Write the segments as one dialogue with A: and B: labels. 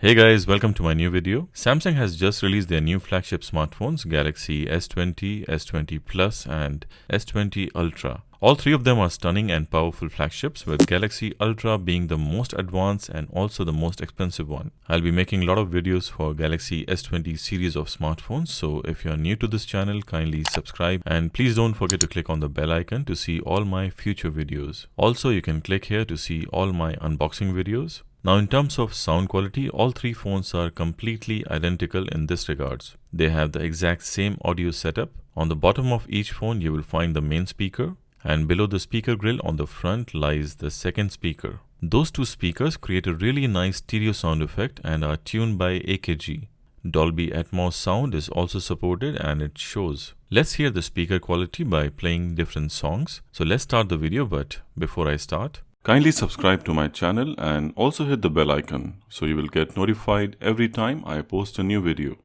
A: Hey guys, welcome to my new video. Samsung has just released their new flagship smartphones, Galaxy S20, S20 Plus and S20 Ultra. All three of them are stunning and powerful flagships, with Galaxy Ultra being the most advanced and also the most expensive one. I'll be making a lot of videos for Galaxy S20 series of smartphones, so if you're new to this channel, kindly subscribe and please don't forget to click on the bell icon to see all my future videos. Also, you can click here to see all my unboxing videos. Now, in terms of sound quality, all three phones are completely identical in this regards. They have the exact same audio setup. On the bottom of each phone, you will find the main speaker, and below the speaker grill on the front lies the second speaker. Those two speakers create a really nice stereo sound effect and are tuned by AKG. Dolby Atmos sound is also supported and it shows. Let's hear the speaker quality by playing different songs. So let's start the video, but before I start, kindly subscribe to my channel and also hit the bell icon so you will get notified every time I post a new video.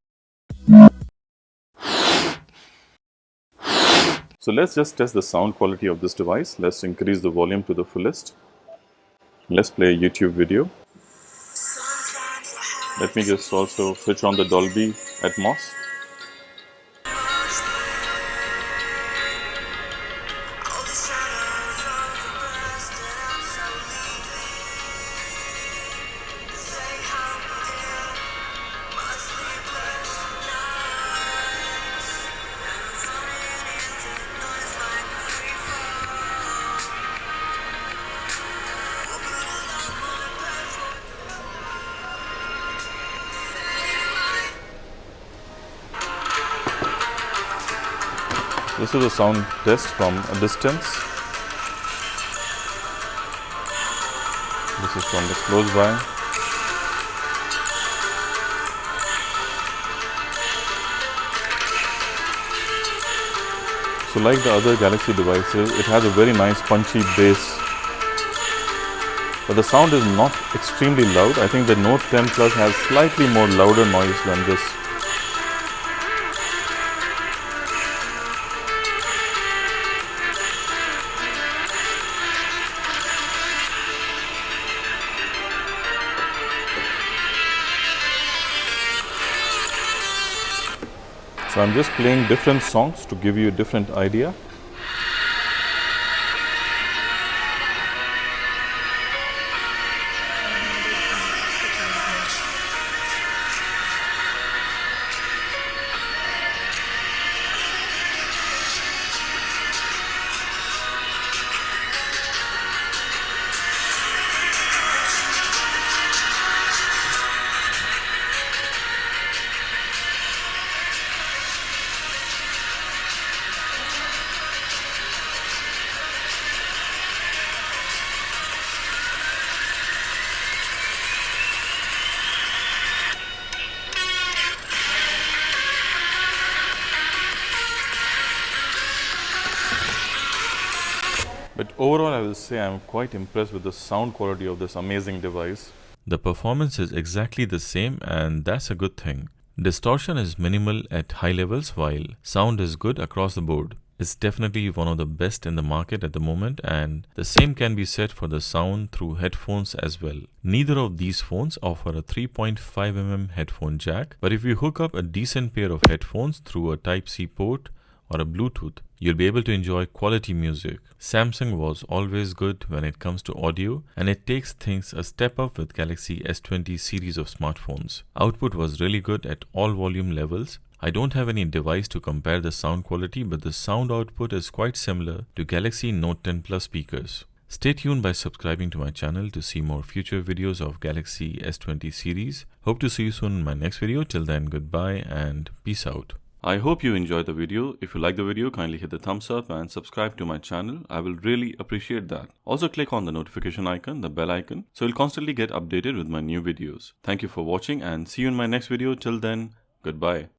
A: So let's just test the sound quality of this device. Let's increase the volume to the fullest. Let's play a YouTube video. Let me just also switch on the Dolby Atmos. This is a sound test from a distance. This is from the close by. So like the other Galaxy devices, it has a very nice punchy bass. But the sound is not extremely loud. I think the Note 10 Plus has slightly more louder noise than this. So I'm just playing different songs to give you a different idea. But overall, I will say I'm quite impressed with the sound quality of this amazing device. The performance is exactly the same, and that's a good thing. Distortion is minimal at high levels while sound is good across the board. It's definitely one of the best in the market at the moment, and the same can be said for the sound through headphones as well. Neither of these phones offer a 3.5mm headphone jack, but if you hook up a decent pair of headphones through a Type-C port or a Bluetooth, you'll be able to enjoy quality music. Samsung was always good when it comes to audio, and it takes things a step up with Galaxy S20 series of smartphones. Output was really good at all volume levels. I don't have any device to compare the sound quality, but the sound output is quite similar to Galaxy Note 10 Plus speakers. Stay tuned by subscribing to my channel to see more future videos of Galaxy S20 series. Hope to see you soon in my next video. Till then, goodbye and peace out. I hope you enjoyed the video. If you like the video, kindly hit the thumbs up and subscribe to my channel. I will really appreciate that. Also click on the notification icon, the bell icon, so you'll constantly get updated with my new videos. Thank you for watching and see you in my next video. Till then, goodbye.